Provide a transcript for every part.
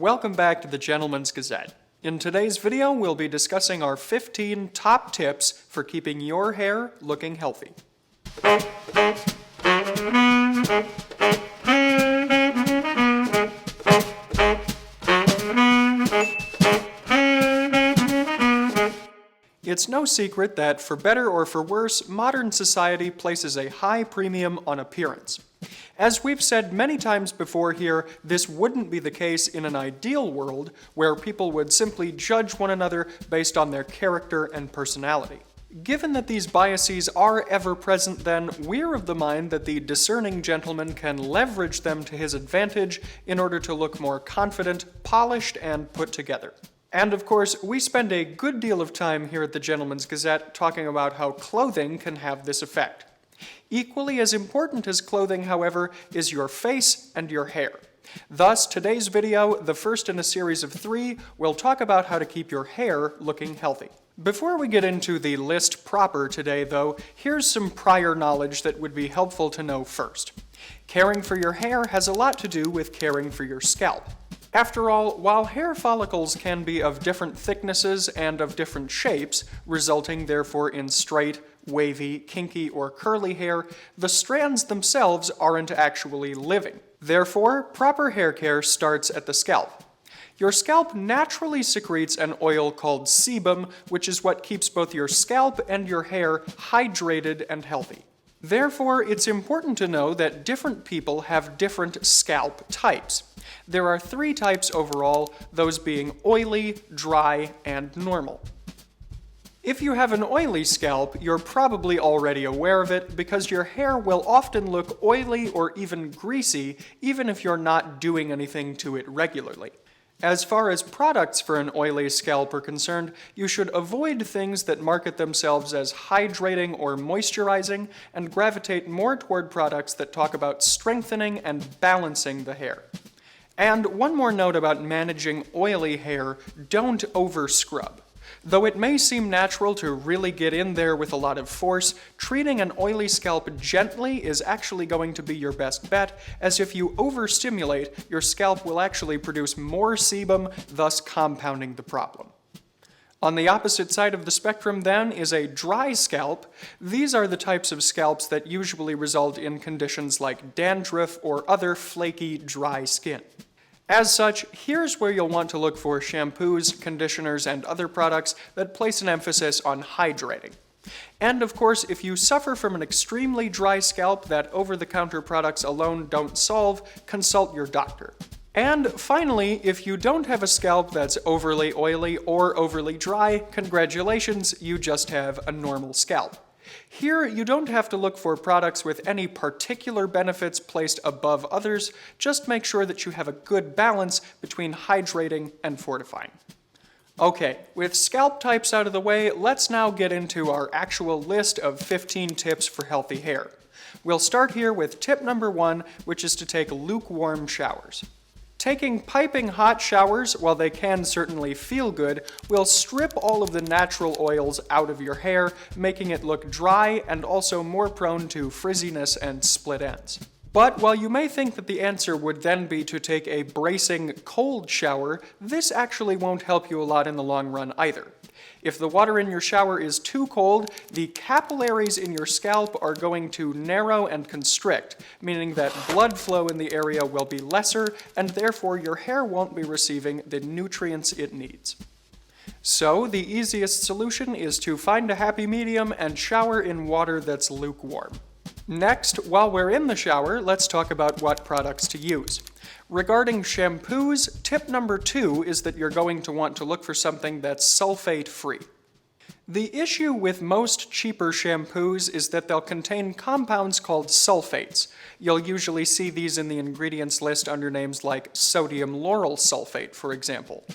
Welcome back to the Gentleman's Gazette. In today's video, we'll be discussing our 15 top tips for keeping your hair looking healthy. It's no secret that, for better or for worse, modern society places a high premium on appearance. As we've said many times before here, this wouldn't be the case in an ideal world where people would simply judge one another based on their character and personality. Given that these biases are ever present, then, we're of the mind that the discerning gentleman can leverage them to his advantage in order to look more confident, polished, and put together. And of course, we spend a good deal of time here at the Gentleman's Gazette talking about how clothing can have this effect. Equally as important as clothing, however, is your face and your hair. Thus, today's video, the first in a series of 3, will talk about how to keep your hair looking healthy. Before we get into the list proper today, though, here's some prior knowledge that would be helpful to know first. Caring for your hair has a lot to do with caring for your scalp. After all, while hair follicles can be of different thicknesses and of different shapes, resulting therefore in straight, wavy, kinky, or curly hair, the strands themselves aren't actually living. Therefore, proper hair care starts at the scalp. Your scalp naturally secretes an oil called sebum, which is what keeps both your scalp and your hair hydrated and healthy. Therefore, it's important to know that different people have different scalp types. There are 3 types overall, those being oily, dry, and normal. If you have an oily scalp, you're probably already aware of it because your hair will often look oily or even greasy, even if you're not doing anything to it regularly. As far as products for an oily scalp are concerned, you should avoid things that market themselves as hydrating or moisturizing and gravitate more toward products that talk about strengthening and balancing the hair. And one more note about managing oily hair: don't over-scrub. Though it may seem natural to really get in there with a lot of force, treating an oily scalp gently is actually going to be your best bet, as if you overstimulate, your scalp will actually produce more sebum, thus compounding the problem. On the opposite side of the spectrum, then, is a dry scalp. These are the types of scalps that usually result in conditions like dandruff or other flaky, dry skin. As such, here's where you'll want to look for shampoos, conditioners, and other products that place an emphasis on hydrating. And of course, if you suffer from an extremely dry scalp that over-the-counter products alone don't solve, consult your doctor. And finally, if you don't have a scalp that's overly oily or overly dry, congratulations, you just have a normal scalp. Here, you don't have to look for products with any particular benefits placed above others, just make sure that you have a good balance between hydrating and fortifying. Okay, with scalp types out of the way, let's now get into our actual list of 15 tips for healthy hair. We'll start here with tip number 1, which is to take lukewarm showers. Taking piping hot showers, while they can certainly feel good, will strip all of the natural oils out of your hair, making it look dry and also more prone to frizziness and split ends. But while you may think that the answer would then be to take a bracing cold shower, this actually won't help you a lot in the long run either. If the water in your shower is too cold, the capillaries in your scalp are going to narrow and constrict, meaning that blood flow in the area will be lesser, and therefore your hair won't be receiving the nutrients it needs. So, the easiest solution is to find a happy medium and shower in water that's lukewarm. Next, while we're in the shower, let's talk about what products to use. Regarding shampoos, tip number 2 is that you're going to want to look for something that's sulfate-free. The issue with most cheaper shampoos is that they'll contain compounds called sulfates. You'll usually see these in the ingredients list under names like sodium lauryl sulfate, for example.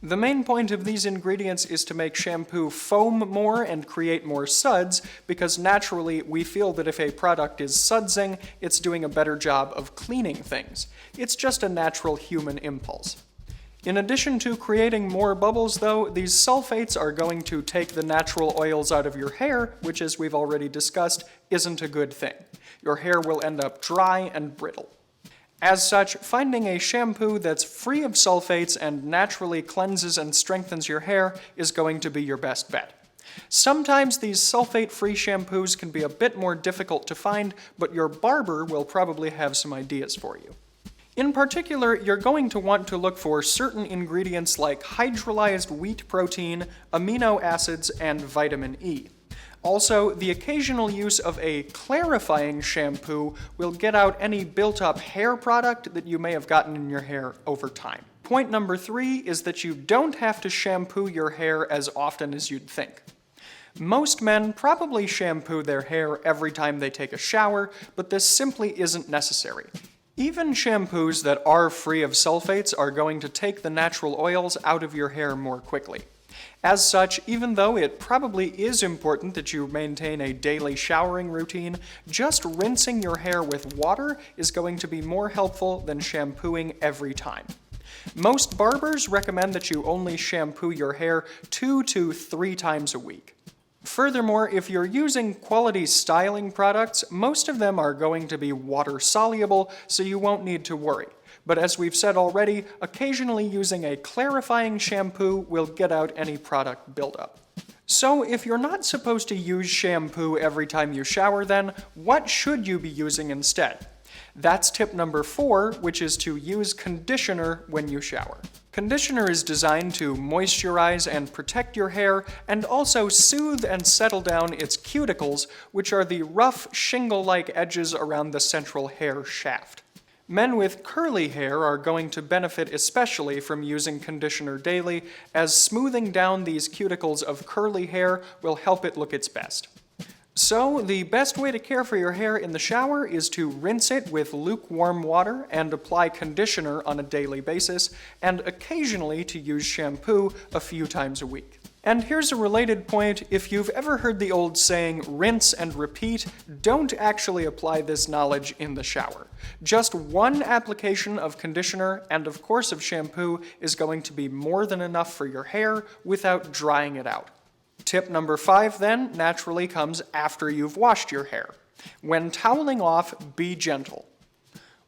The main point of these ingredients is to make shampoo foam more and create more suds, because naturally we feel that if a product is sudsing, it's doing a better job of cleaning things. It's just a natural human impulse. In addition to creating more bubbles, though, these sulfates are going to take the natural oils out of your hair, which, as we've already discussed, isn't a good thing. Your hair will end up dry and brittle. As such, finding a shampoo that's free of sulfates and naturally cleanses and strengthens your hair is going to be your best bet. Sometimes these sulfate-free shampoos can be a bit more difficult to find, but your barber will probably have some ideas for you. In particular, you're going to want to look for certain ingredients like hydrolyzed wheat protein, amino acids, and vitamin E. Also, the occasional use of a clarifying shampoo will get out any built-up hair product that you may have gotten in your hair over time. Point number 3 is that you don't have to shampoo your hair as often as you'd think. Most men probably shampoo their hair every time they take a shower, but this simply isn't necessary. Even shampoos that are free of sulfates are going to take the natural oils out of your hair more quickly. As such, even though it probably is important that you maintain a daily showering routine, just rinsing your hair with water is going to be more helpful than shampooing every time. Most barbers recommend that you only shampoo your hair 2 to 3 times a week. Furthermore, if you're using quality styling products, most of them are going to be water soluble, so you won't need to worry. But as we've said already, occasionally using a clarifying shampoo will get out any product buildup. So if you're not supposed to use shampoo every time you shower then, what should you be using instead? That's tip number 4, which is to use conditioner when you shower. Conditioner is designed to moisturize and protect your hair and also soothe and settle down its cuticles, which are the rough shingle-like edges around the central hair shaft. Men with curly hair are going to benefit especially from using conditioner daily, as smoothing down these cuticles of curly hair will help it look its best. So, the best way to care for your hair in the shower is to rinse it with lukewarm water and apply conditioner on a daily basis, and occasionally to use shampoo a few times a week. And here's a related point: if you've ever heard the old saying, rinse and repeat, don't actually apply this knowledge in the shower. Just one application of conditioner and of course of shampoo is going to be more than enough for your hair without drying it out. Tip number 5 then naturally comes after you've washed your hair. When toweling off, be gentle.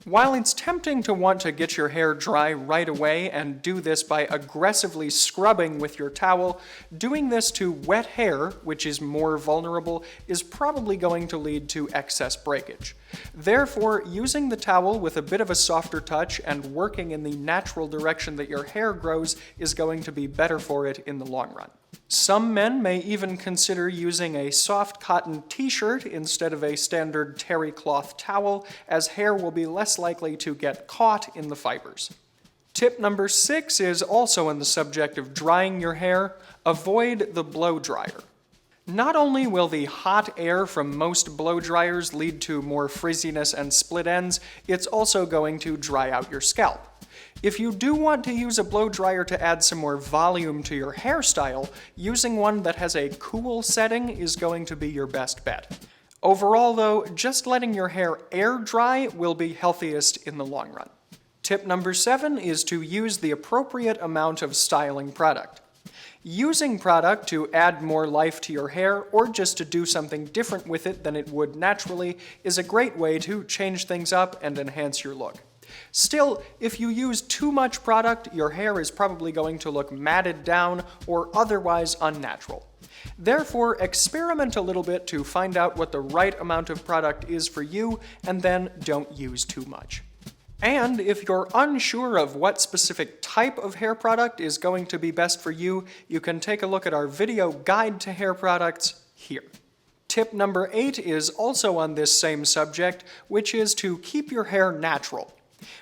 While it's tempting to want to get your hair dry right away and do this by aggressively scrubbing with your towel, doing this to wet hair, which is more vulnerable, is probably going to lead to excess breakage. Therefore, using the towel with a bit of a softer touch and working in the natural direction that your hair grows is going to be better for it in the long run. Some men may even consider using a soft cotton t-shirt instead of a standard terry cloth towel, as hair will be less likely to get caught in the fibers. Tip number 6 is also on the subject of drying your hair. Avoid the blow dryer. Not only will the hot air from most blow dryers lead to more frizziness and split ends, it's also going to dry out your scalp. If you do want to use a blow dryer to add some more volume to your hairstyle, using one that has a cool setting is going to be your best bet. Overall though, just letting your hair air dry will be healthiest in the long run. Tip number 7 is to use the appropriate amount of styling product. Using product to add more life to your hair or just to do something different with it than it would naturally is a great way to change things up and enhance your look. Still, if you use too much product, your hair is probably going to look matted down or otherwise unnatural. Therefore, experiment a little bit to find out what the right amount of product is for you, and then don't use too much. And if you're unsure of what specific type of hair product is going to be best for you, you can take a look at our video guide to hair products here. Tip number 8 is also on this same subject, which is to keep your hair natural.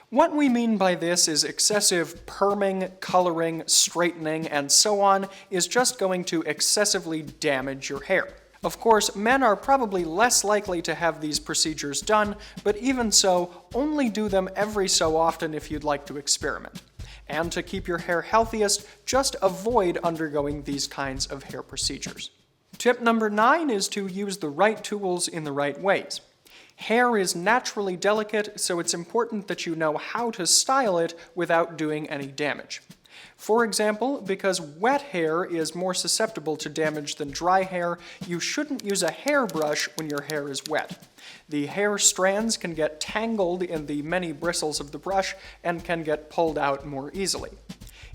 What we mean by this is excessive perming, coloring, straightening, and so on is just going to excessively damage your hair. Of course, men are probably less likely to have these procedures done, but even so, only do them every so often if you'd like to experiment. And to keep your hair healthiest, just avoid undergoing these kinds of hair procedures. Tip number 9 is to use the right tools in the right ways. Hair is naturally delicate, so it's important that you know how to style it without doing any damage. For example, because wet hair is more susceptible to damage than dry hair, you shouldn't use a hairbrush when your hair is wet. The hair strands can get tangled in the many bristles of the brush and can get pulled out more easily.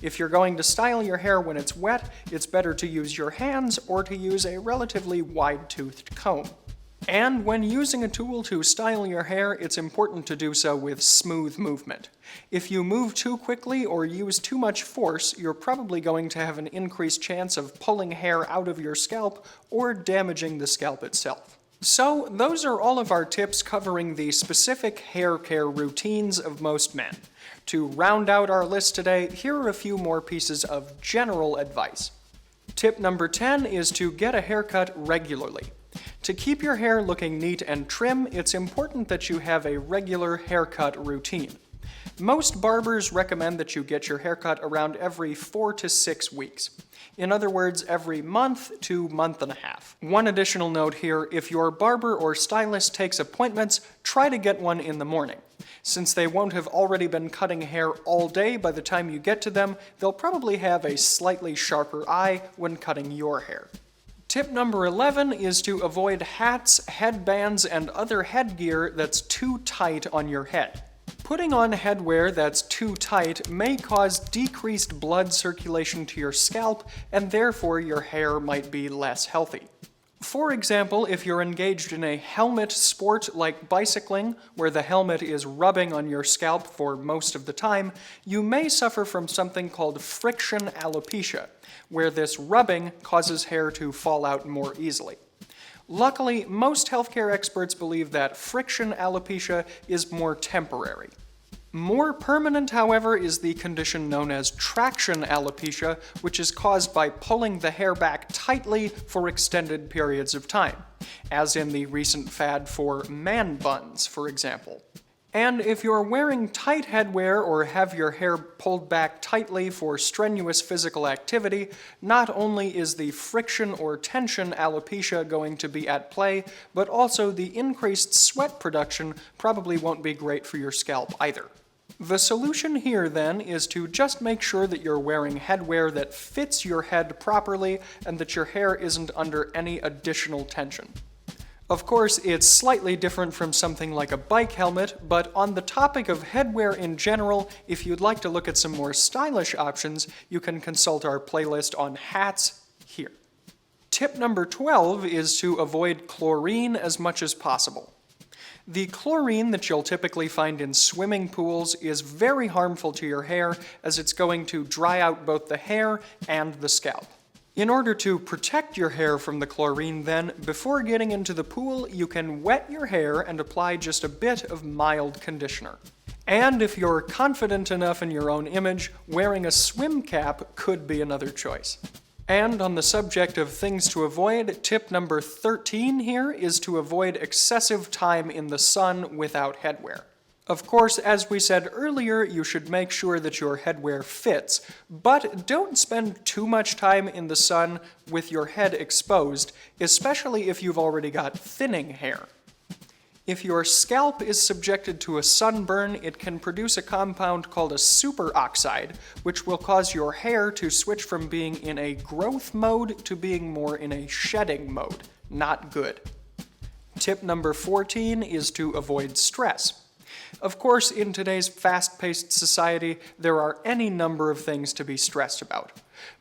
If you're going to style your hair when it's wet, it's better to use your hands or to use a relatively wide-toothed comb. And when using a tool to style your hair, it's important to do so with smooth movement. If you move too quickly or use too much force, you're probably going to have an increased chance of pulling hair out of your scalp or damaging the scalp itself. So, those are all of our tips covering the specific hair care routines of most men. To round out our list today, here are a few more pieces of general advice. Tip number 10 is to get a haircut regularly. To keep your hair looking neat and trim, it's important that you have a regular haircut routine. Most barbers recommend that you get your haircut around every 4 to 6 weeks. In other words, every month to month and a half. One additional note here, if your barber or stylist takes appointments, try to get one in the morning. Since they won't have already been cutting hair all day by the time you get to them, they'll probably have a slightly sharper eye when cutting your hair. Tip number 11 is to avoid hats, headbands, and other headgear that's too tight on your head. Putting on headwear that's too tight may cause decreased blood circulation to your scalp, and therefore your hair might be less healthy. For example, if you're engaged in a helmet sport like bicycling, where the helmet is rubbing on your scalp for most of the time, you may suffer from something called friction alopecia, where this rubbing causes hair to fall out more easily. Luckily, most healthcare experts believe that friction alopecia is more temporary. More permanent, however, is the condition known as traction alopecia, which is caused by pulling the hair back tightly for extended periods of time, as in the recent fad for man buns, for example. And if you're wearing tight headwear or have your hair pulled back tightly for strenuous physical activity, not only is the friction or tension alopecia going to be at play, but also the increased sweat production probably won't be great for your scalp either. The solution here, then, is to just make sure that you're wearing headwear that fits your head properly and that your hair isn't under any additional tension. Of course, it's slightly different from something like a bike helmet, but on the topic of headwear in general, if you'd like to look at some more stylish options, you can consult our playlist on hats here. Tip number 12 is to avoid chlorine as much as possible. The chlorine that you'll typically find in swimming pools is very harmful to your hair, as it's going to dry out both the hair and the scalp. In order to protect your hair from the chlorine, then, before getting into the pool, you can wet your hair and apply just a bit of mild conditioner. And if you're confident enough in your own image, wearing a swim cap could be another choice. And on the subject of things to avoid, tip number 13 here is to avoid excessive time in the sun without headwear. Of course, as we said earlier, you should make sure that your headwear fits, but don't spend too much time in the sun with your head exposed, especially if you've already got thinning hair. If your scalp is subjected to a sunburn, it can produce a compound called a superoxide, which will cause your hair to switch from being in a growth mode to being more in a shedding mode. Not good. Tip number 14 is to avoid stress. Of course, in today's fast-paced society, there are any number of things to be stressed about.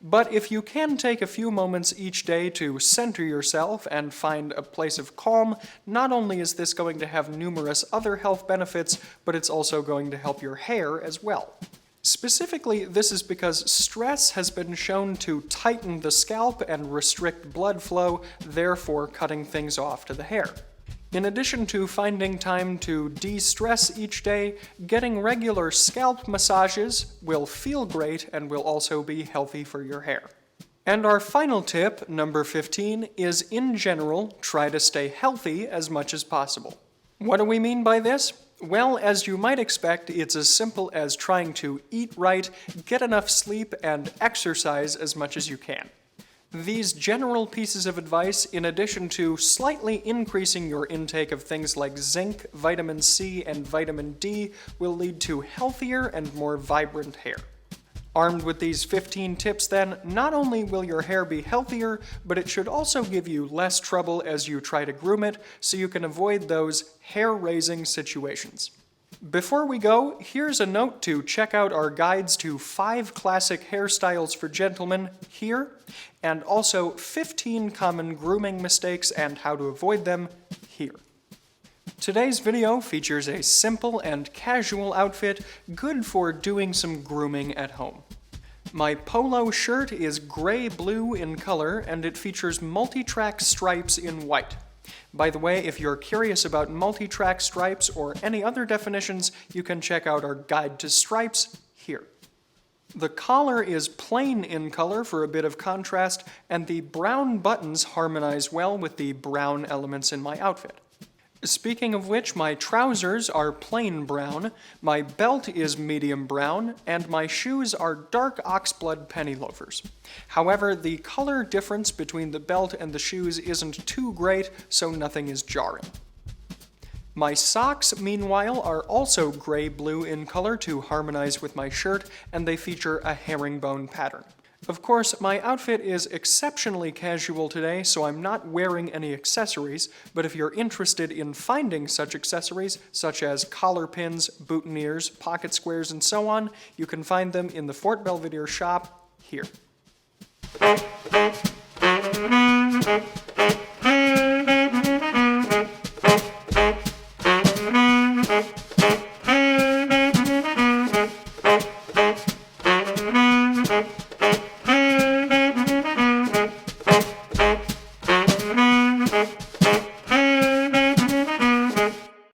But if you can take a few moments each day to center yourself and find a place of calm, not only is this going to have numerous other health benefits, but it's also going to help your hair as well. Specifically, this is because stress has been shown to tighten the scalp and restrict blood flow, therefore cutting things off to the hair. In addition to finding time to de-stress each day, getting regular scalp massages will feel great and will also be healthy for your hair. And our final tip, number 15, is in general, try to stay healthy as much as possible. What do we mean by this? Well, as you might expect, it's as simple as trying to eat right, get enough sleep, and exercise as much as you can. These general pieces of advice, in addition to slightly increasing your intake of things like zinc, vitamin C, and vitamin D, will lead to healthier and more vibrant hair. Armed with these 15 tips then, not only will your hair be healthier, but it should also give you less trouble as you try to groom it, so you can avoid those hair-raising situations. Before we go, here's a note to check out our guides to 5 classic hairstyles for gentlemen here, and also 15 common grooming mistakes and how to avoid them here. Today's video features a simple and casual outfit, good for doing some grooming at home. My polo shirt is gray-blue in color, and it features multi-track stripes in white. By the way, if you're curious about multi-track stripes or any other definitions, you can check out our guide to stripes here. The collar is plain in color for a bit of contrast, and the brown buttons harmonize well with the brown elements in my outfit. Speaking of which, my trousers are plain brown, my belt is medium brown, and my shoes are dark oxblood penny loafers. However, the color difference between the belt and the shoes isn't too great, so nothing is jarring. My socks, meanwhile, are also gray-blue in color to harmonize with my shirt, and they feature a herringbone pattern. Of course, my outfit is exceptionally casual today, so I'm not wearing any accessories, but if you're interested in finding such accessories, such as collar pins, boutonnieres, pocket squares, and so on, you can find them in the Fort Belvedere shop here.